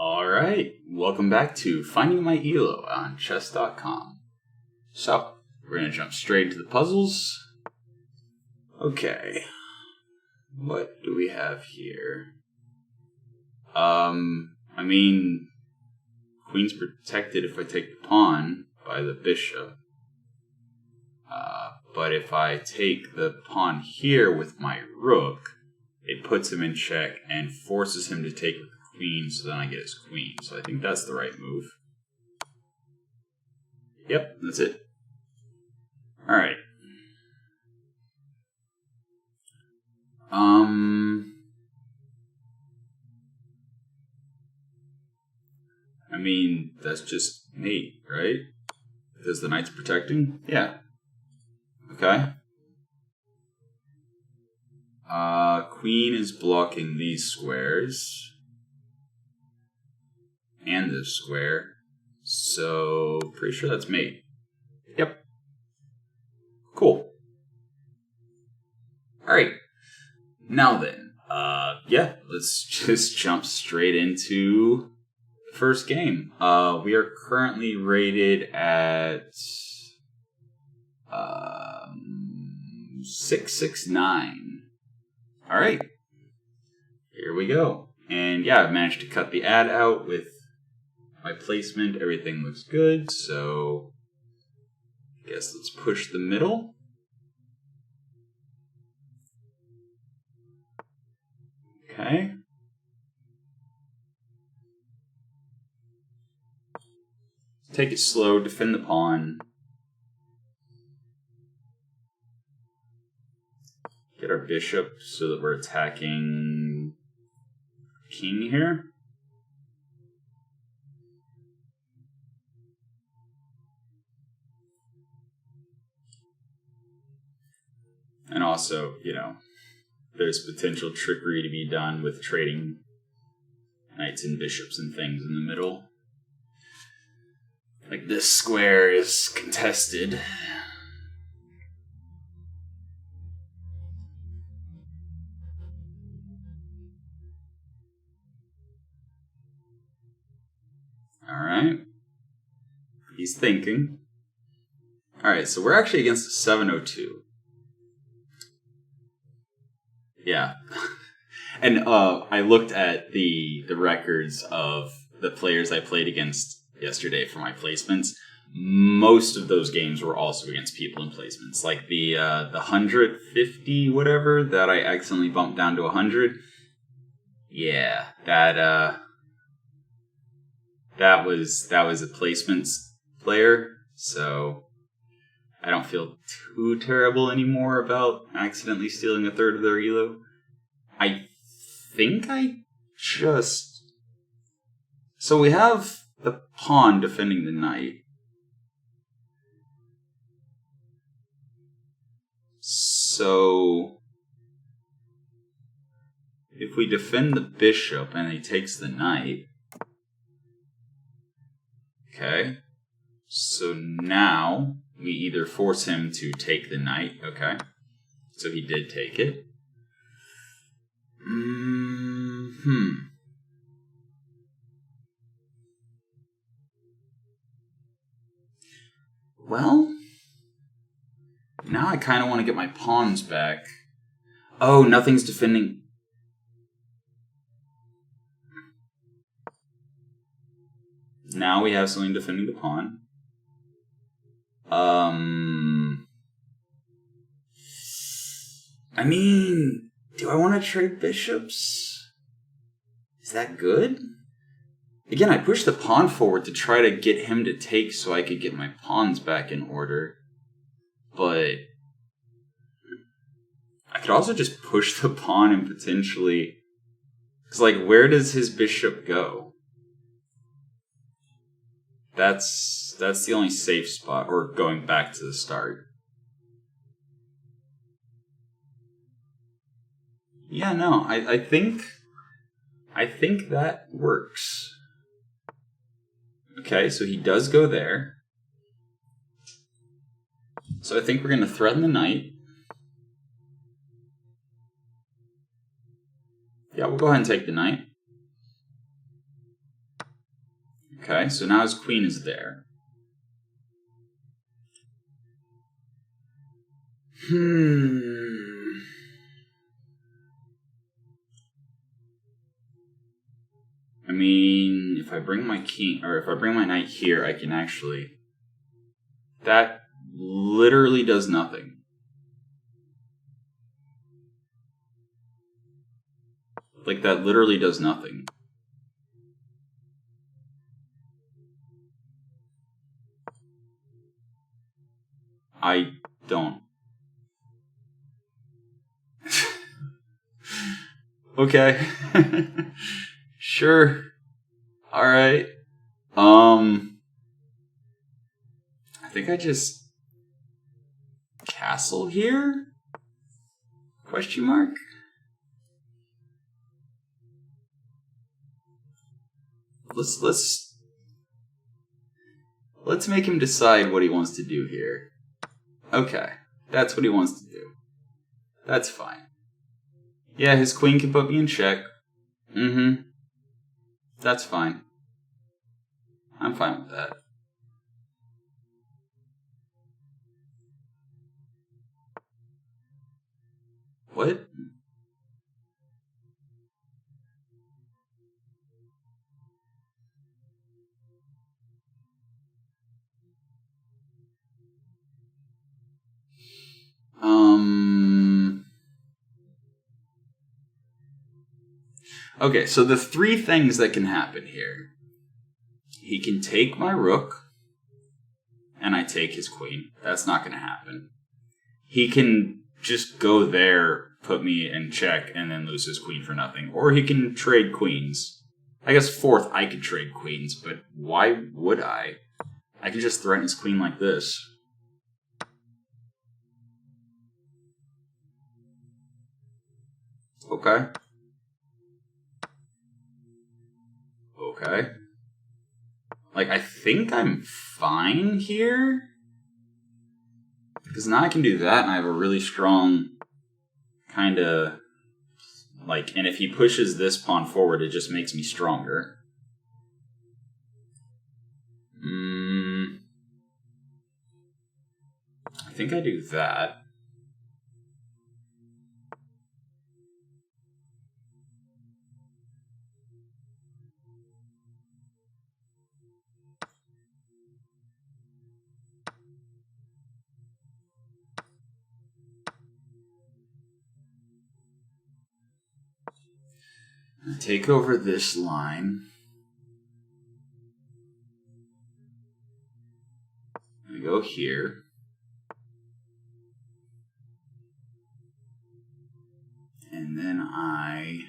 Alright, welcome back to Finding My ELO on chess.com. So, we're going to jump straight into the puzzles. Okay, what do we have here? Queen's protected if I take the pawn by the bishop. But if I take the pawn here with my rook, it puts him in check and forces him to take with the queen, so then I get his queen. So I think that's the right move. Yep, that's it. Alright. That's just mate, right? Because the knight's protecting? Yeah. Okay. Queen is blocking these squares. And this square. So, pretty sure that's mate. Yep. Cool. Alright. Now then, let's just jump straight into the first game. We are currently rated at 669. Alright. Here we go. And yeah, I've managed to cut the ad out with my placement. Everything looks good, so I guess let's push the middle. Okay. Take it slow, defend the pawn. Get our bishop so that we're attacking king here. And also, there's potential trickery to be done with trading knights and bishops and things in the middle. Like this square is contested. Alright. He's thinking. Alright, so we're actually against a 702. Yeah. And I looked at the records of the players I played against yesterday for my placements. Most of those games were also against people in placements. Like the 150 whatever that I accidentally bumped down to 100. Yeah, that was a placements player, so I don't feel too terrible anymore about accidentally stealing a third of their ELO. I think so we have the pawn defending the knight. So if we defend the bishop and he takes the knight, okay, so now we either force him to take the knight, okay, so he did take it. Well, now I kind of want to get my pawns back. Oh, nothing's defending. Now we have something defending the pawn. Do I want to trade bishops? Is that good? Again, I pushed the pawn forward to try to get him to take so I could get my pawns back in order. But I could also just push the pawn and potentially... Because, where does his bishop go? That's the only safe spot, or going back to the start. Yeah, no, I think that works. Okay, so he does go there. So I think we're going to threaten the knight. Yeah, we'll go ahead and take the knight. Okay, so now his queen is there. I mean, if I bring my king, or if I bring my knight here, I can actually... That literally does nothing. Like, that literally does nothing. I don't. Okay. Sure. Alright. I think I just... Castle here? Question mark? Let's make him decide what he wants to do here. Okay, that's what he wants to do. That's fine. Yeah, his queen can put me in check. That's fine. I'm fine with that. What? Okay, so the three things that can happen here. He can take my rook, and I take his queen. That's not going to happen. He can just go there, put me in check, and then lose his queen for nothing. Or he can trade queens. I guess fourth, I could trade queens, but why would I? I can just threaten his queen like this. Okay. Okay. Like, I think I'm fine here. Because now I can do that, and I have a really strong kind of... Like, and if he pushes this pawn forward, it just makes me stronger. I think I do that. Take over this line. I go here. And then I...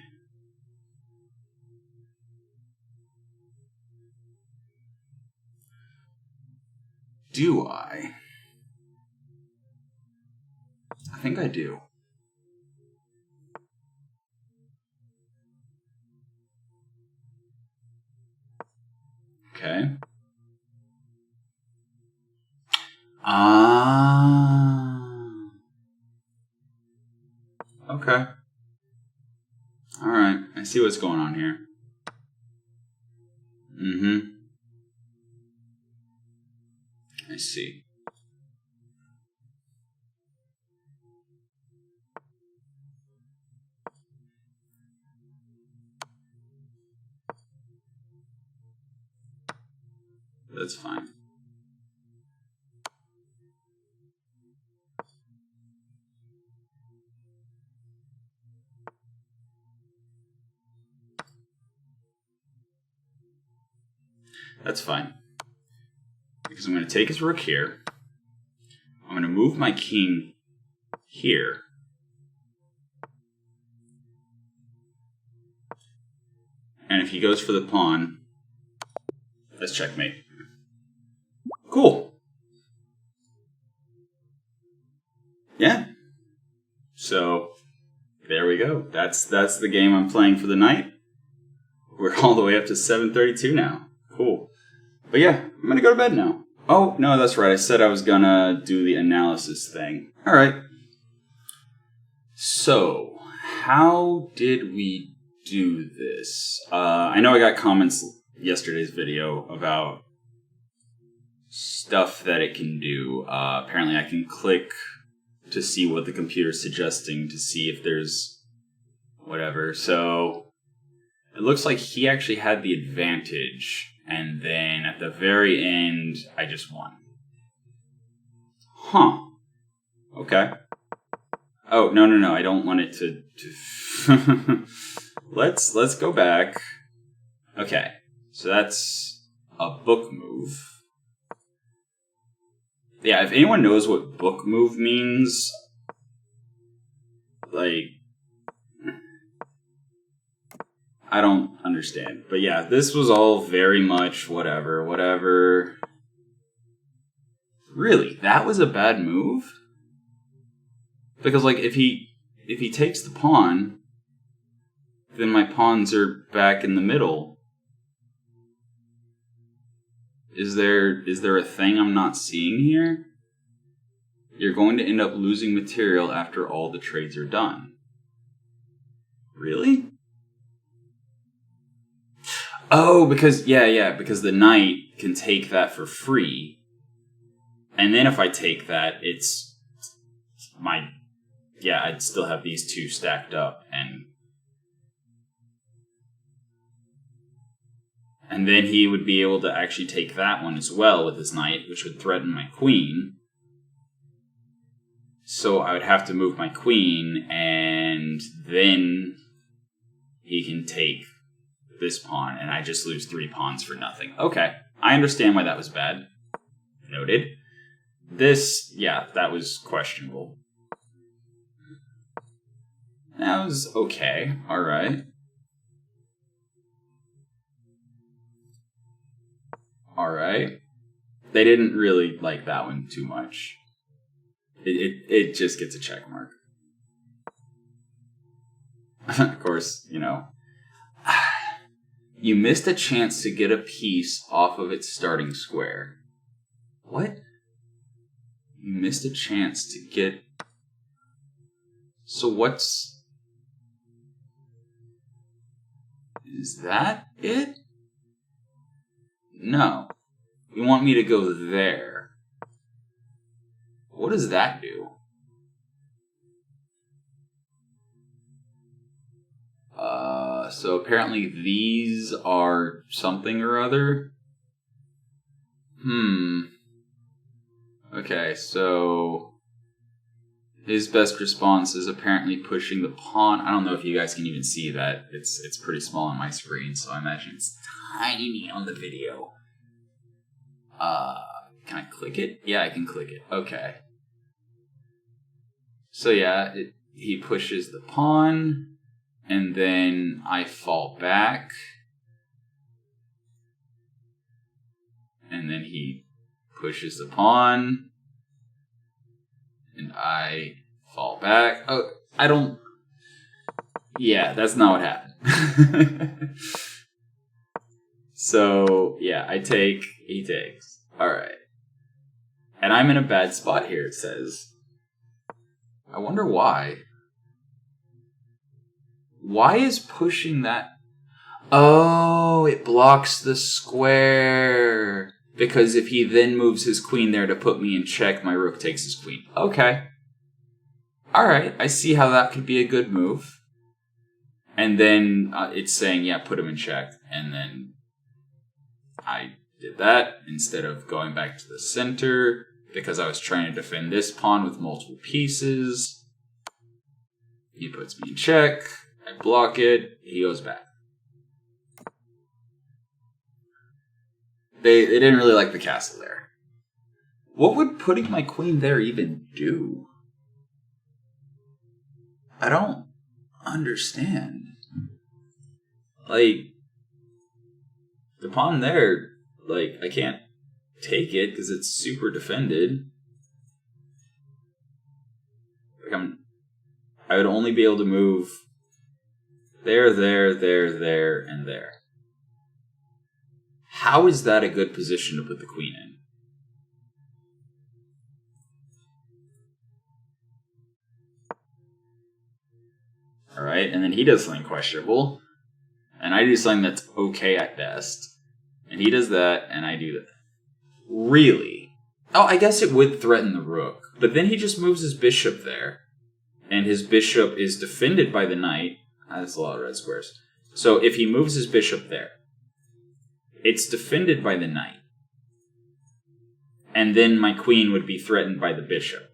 Do I? I think I do. Okay. Okay. Alright, I see what's going on here. I see. That's fine. That's fine. Because I'm going to take his rook here. I'm going to move my king here. And if he goes for the pawn, that's checkmate. Cool. Yeah. So, there we go. That's the game I'm playing for the night. We're all the way up to 7:32 now. Cool. But yeah, I'm going to go to bed now. Oh, no, that's right. I said I was going to do the analysis thing. All right. So, how did we do this? I know I got comments yesterday's video about stuff that it can do. Apparently I can click to see what the computer's suggesting to see if there's whatever. So it looks like he actually had the advantage, and then at the very end, I just won. Huh. Okay. Oh, no, I don't want it to... Let's go back. Okay, so that's a book move. Yeah, if anyone knows what book move means, like, I don't understand. But yeah, this was all very much whatever. Really, that was a bad move? Because, like, if he takes the pawn, then my pawns are back in the middle. Is there a thing I'm not seeing here? You're going to end up losing material after all the trades are done. Really? Oh, because because the knight can take that for free. And then if I take that, it's my... Yeah, I'd still have these two stacked up, and then he would be able to actually take that one as well with his knight, which would threaten my queen. So I would have to move my queen, and then he can take this pawn, and I just lose 3 pawns for nothing. Okay, I understand why that was bad. Noted. This, yeah, that was questionable. That was okay. Alright. Alright. They didn't really like that one too much. It just gets a check mark. Of course, you know. You missed a chance to get a piece off of its starting square. What? You missed a chance to get... So what's... Is that it? No. You want me to go there. What does that do? So apparently these are something or other. Okay, so his best response is apparently pushing the pawn. I don't know if you guys can even see that. It's pretty small on my screen, so I imagine it's tiny on the video. Can I click it? Yeah, I can click it. Okay. So yeah, he pushes the pawn, and then I fall back. And then he pushes the pawn, and I fall back. Oh, I don't... Yeah, that's not what happened. So, yeah, I take, he takes. Alright. And I'm in a bad spot here, it says. I wonder why. Why is pushing that... Oh, it blocks the square. Because if he then moves his queen there to put me in check, my rook takes his queen. Okay. Alright, I see how that could be a good move. And then it's saying, yeah, put him in check. And then I did that instead of going back to the center because I was trying to defend this pawn with multiple pieces. He puts me in check. I block it. He goes back. They didn't really like the castle there. What would putting my queen there even do? I don't understand. Like, the pawn there, like, I can't take it because it's super defended. Like, I would only be able to move there, and there. How is that a good position to put the queen in? Alright, and then he does something questionable. And I do something that's okay at best. And he does that, and I do that. Really? Oh, I guess it would threaten the rook. But then he just moves his bishop there. And his bishop is defended by the knight. That's a lot of red squares. So if he moves his bishop there, it's defended by the knight. And then my queen would be threatened by the bishop.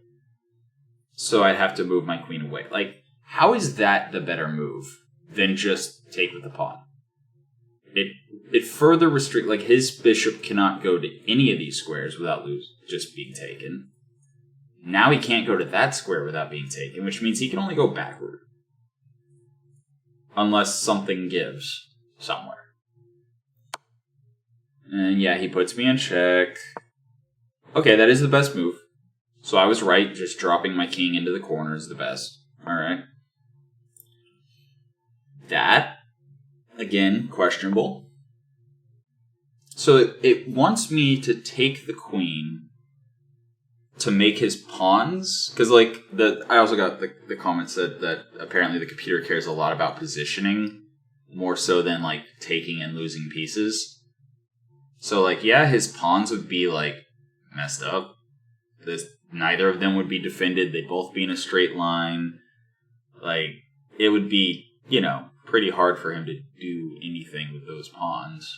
So I'd have to move my queen away. Like, how is that the better move than just take with the pawn? It further restricts, like, his bishop cannot go to any of these squares without just being taken. Now he can't go to that square without being taken, which means he can only go backward. Unless something gives somewhere. And yeah, he puts me in check. Okay, that is the best move. So I was right, just dropping my king into the corner is the best. Alright. That, again, questionable. So it wants me to take the queen to make his pawns. Because, like, I also got the comment said that apparently the computer cares a lot about positioning more so than, like, taking and losing pieces. So, like, yeah, his pawns would be, like, messed up. Neither of them would be defended. They'd both be in a straight line. Like, it would be, pretty hard for him to do anything with those pawns.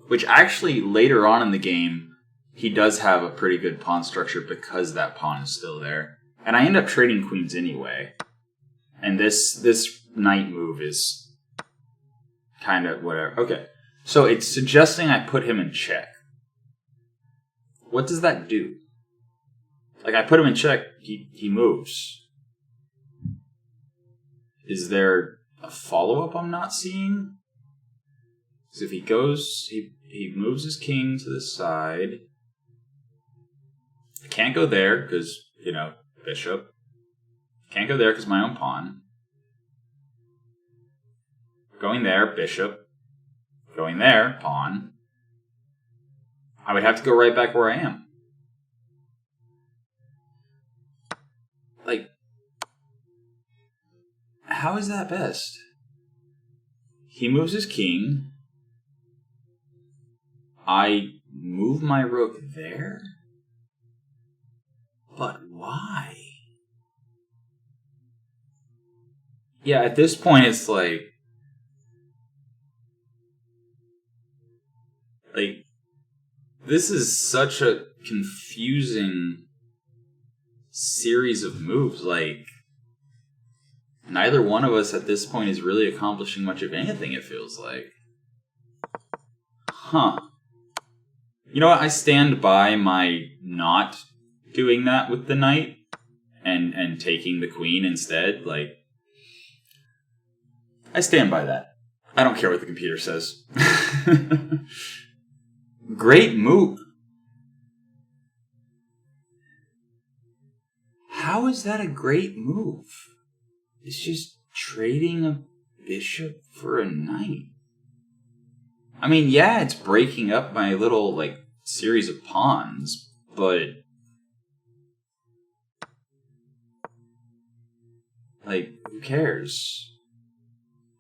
Which actually, later on in the game, he does have a pretty good pawn structure because that pawn is still there. And I end up trading queens anyway. And this knight move is kind of whatever. Okay, so it's suggesting I put him in check. What does that do? Like, I put him in check, he moves. Is there a follow-up I'm not seeing? Because if he goes, he moves his king to the side. I can't go there because, bishop. Can't go there because my own pawn. Going there, bishop. Going there, pawn. I would have to go right back where I am. Like, how is that best? He moves his king. I move my rook there? But why? Yeah, at this point it's like, this is such a confusing series of moves. Like, neither one of us at this point is really accomplishing much of anything, it feels like. Huh. You know what? I stand by my not doing that with the knight and taking the queen instead. Like, I stand by that. I don't care what the computer says. Great move. How is that a great move? It's just trading a bishop for a knight. I mean, yeah, it's breaking up my little, series of pawns, but who cares?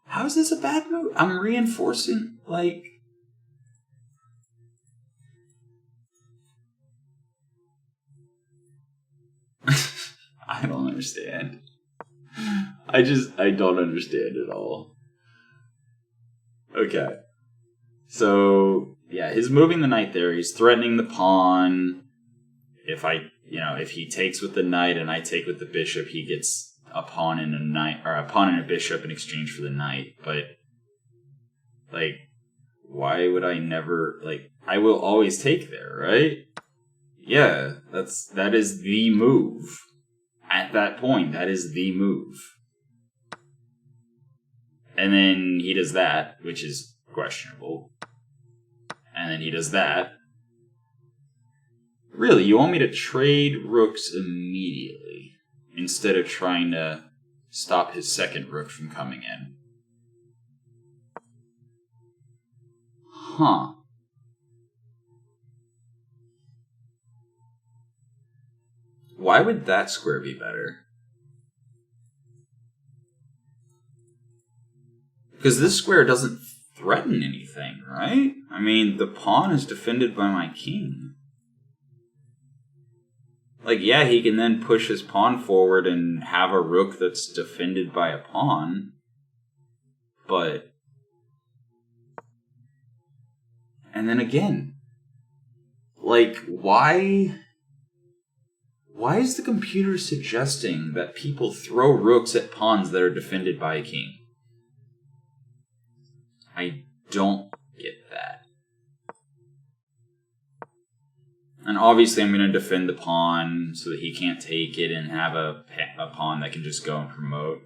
How is this a bad move? I'm reinforcing, I don't understand. I don't understand at all. Okay. So, yeah, he's moving the knight there. He's threatening the pawn. If he takes with the knight and I take with the bishop, he gets a pawn and a knight, or a pawn and a bishop in exchange for the knight. But, why would I never, I will always take there, right? Yeah, that is the move. At that point, that is the move. And then he does that, which is questionable. And then he does that. Really, you want me to trade rooks immediately instead of trying to stop his second rook from coming in? Huh. Why would that square be better? Because this square doesn't threaten anything, right? I mean, the pawn is defended by my king. Like, yeah, he can then push his pawn forward and have a rook that's defended by a pawn. But... And then again... Like, why is the computer suggesting that people throw rooks at pawns that are defended by a king? I don't get that. And obviously I'm going to defend the pawn so that he can't take it and have a pawn that can just go and promote.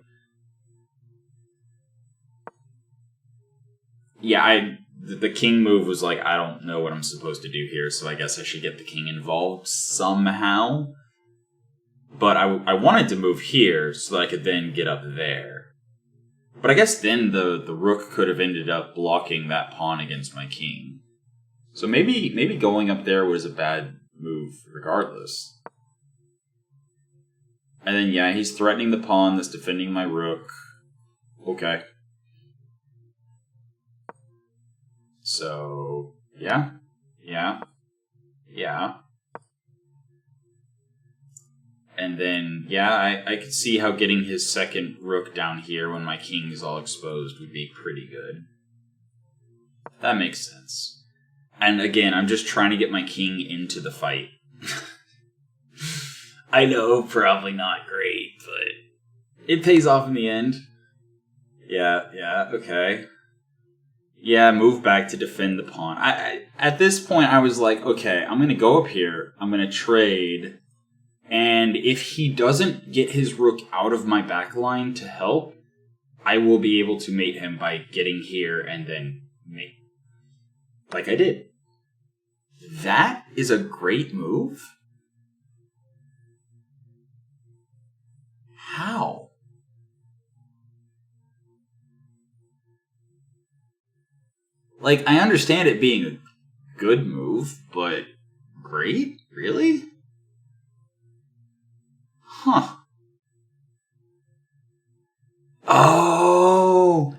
Yeah, the king move was like, I don't know what I'm supposed to do here, so I guess I should get the king involved somehow. But I wanted to move here so that I could then get up there. But I guess then the rook could have ended up blocking that pawn against my king. So maybe going up there was a bad move regardless. And then, yeah, he's threatening the pawn that's defending my rook. Okay. So, yeah. And then, yeah, I could see how getting his second rook down here when my king is all exposed would be pretty good. That makes sense. And again, I'm just trying to get my king into the fight. I know, probably not great, but it pays off in the end. Yeah, okay. Yeah, move back to defend the pawn. At this point, I was like, okay, I'm going to go up here. I'm going to trade. And if he doesn't get his rook out of my back line to help, I will be able to mate him by getting here and then mate. Like I did. That is a great move? How? Like, I understand it being a good move, but great? Really? Huh. Oh!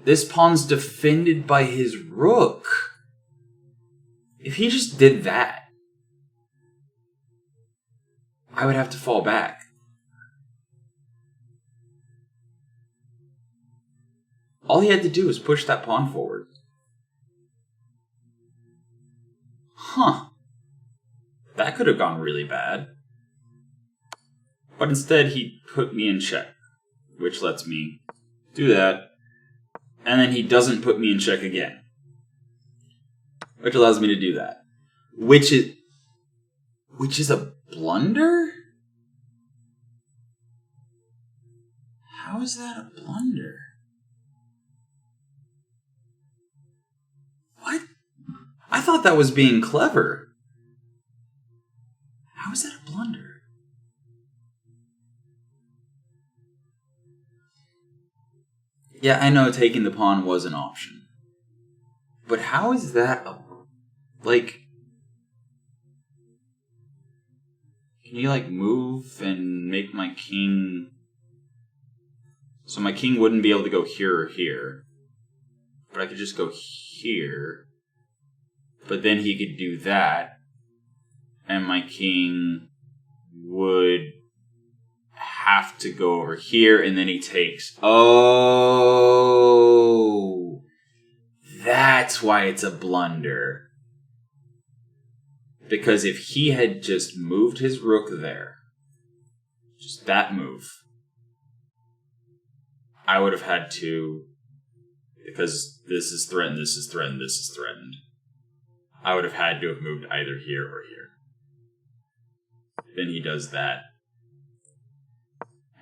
This pawn's defended by his rook. If he just did that, I would have to fall back. All he had to do was push that pawn forward. Huh. That could have gone really bad. But instead, he put me in check, which lets me do that. And then he doesn't put me in check again, which allows me to do that. Which is a blunder? How is that a blunder? What? I thought that was being clever. How is that a blunder? Yeah, I know taking the pawn was an option. But how is that a... Like... Can you, like, move and make my king... So my king wouldn't be able to go here or here. But I could just go here. But then he could do that. And my king would have to go over here, and then he takes... Oh! That's why it's a blunder. Because if he had just moved his rook there, just that move, I would have had to... Because this is threatened, this is threatened, this is threatened. I would have had to have moved either here or here. Then he does that.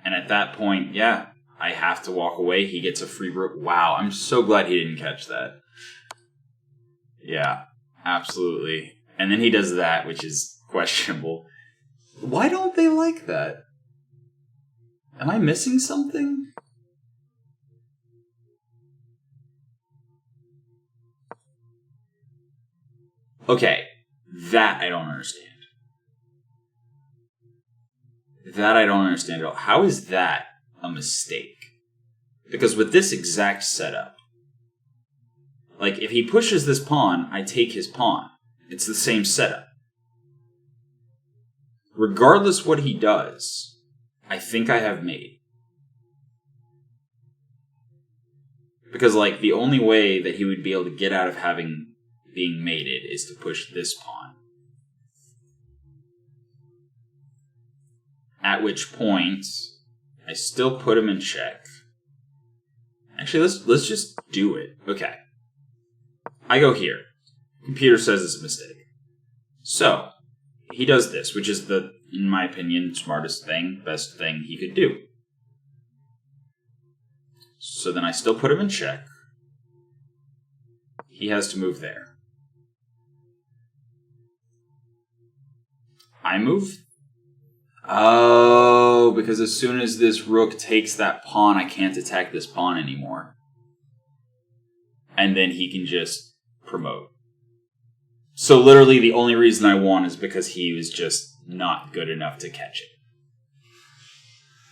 And at that point, yeah, I have to walk away. He gets a free rook. Wow, I'm so glad he didn't catch that. Yeah, absolutely. And then he does that, which is questionable. Why don't they like that? Am I missing something? Okay, that I don't understand. That I don't understand at all. How is that a mistake? Because with this exact setup, Like, if he pushes this pawn, I take his pawn. It's the same setup. Regardless what he does, I think I have mate. Because, like, the only way that he would be able to get out of being mated is to push this pawn. At which point, I still put him in check. Actually, let's just do it. Okay. I go here. Computer says it's a mistake. So, he does this, which is the, in my opinion, smartest thing, best thing he could do. So then I still put him in check. He has to move there. I move. Oh, because as soon as this rook takes that pawn, I can't attack this pawn anymore. And then he can just promote. So literally the only reason I won is because he was just not good enough to catch it.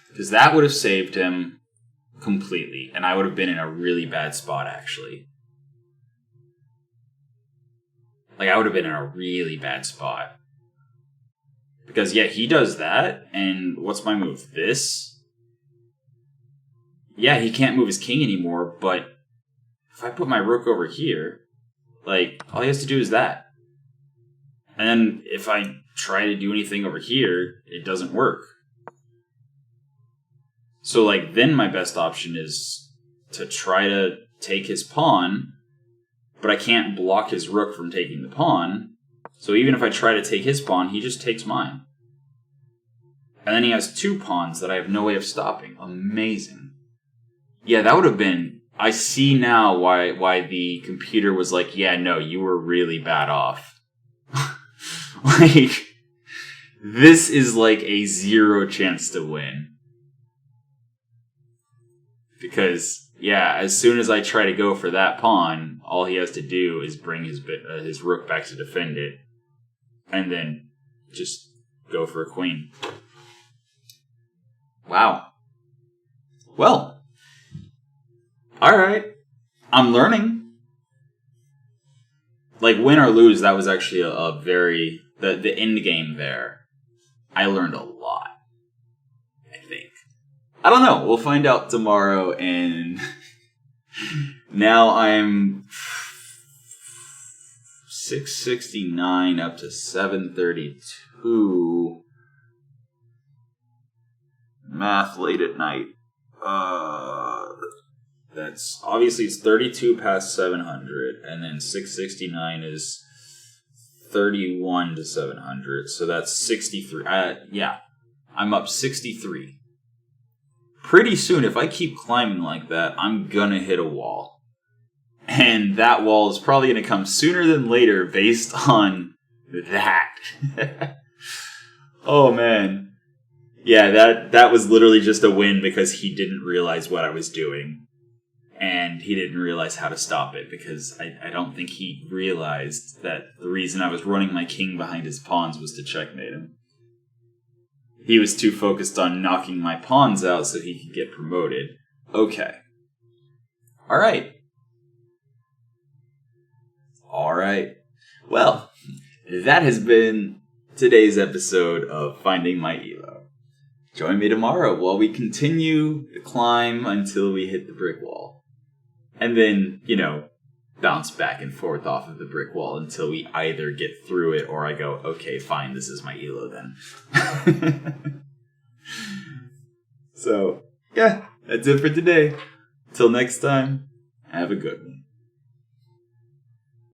Because that would have saved him completely, and I would have been in a really bad spot, actually. Like, I would have been in a really bad spot. Because, yeah, he does that, and what's my move? This? Yeah, he can't move his king anymore, but if I put my rook over here, like, all he has to do is that. And then if I try to do anything over here, it doesn't work. So, like, then my best option is to try to take his pawn, but I can't block his rook from taking the pawn. So even if I try to take his pawn, he just takes mine. And then he has two pawns that I have no way of stopping. Amazing. Yeah, that would have been... I see now why the computer was like, yeah, no, you were really bad off. Like, this is like a 0 chance to win. Because, yeah, as soon as I try to go for that pawn, all he has to do is bring his rook back to defend it. And then just go for a queen. Wow. Well. Alright. I'm learning. Like, win or lose, that was actually a very... The end game there. I learned a lot. I think. I don't know. We'll find out tomorrow, and now I'm 669 up to 732. Math late at night. That's obviously it's 32 past 700, and then 669 is 31 to 700, so that's 63. Yeah, I'm up 63. Pretty soon, if I keep climbing like that, I'm gonna hit a wall. And that wall is probably gonna come sooner than later based on that. Oh, man. Yeah, that was literally just a win because he didn't realize what I was doing. And he didn't realize how to stop it because I don't think he realized that the reason I was running my king behind his pawns was to checkmate him. He was too focused on knocking my pawns out so he could get promoted. Okay. Alright. Alright. Well, that has been today's episode of Finding My ELO. Join me tomorrow while we continue the climb until we hit the brick wall. And then, bounce back and forth off of the brick wall until we either get through it or I go, okay, fine, this is my ELO then. So, yeah, that's it for today. Till next time, have a good one.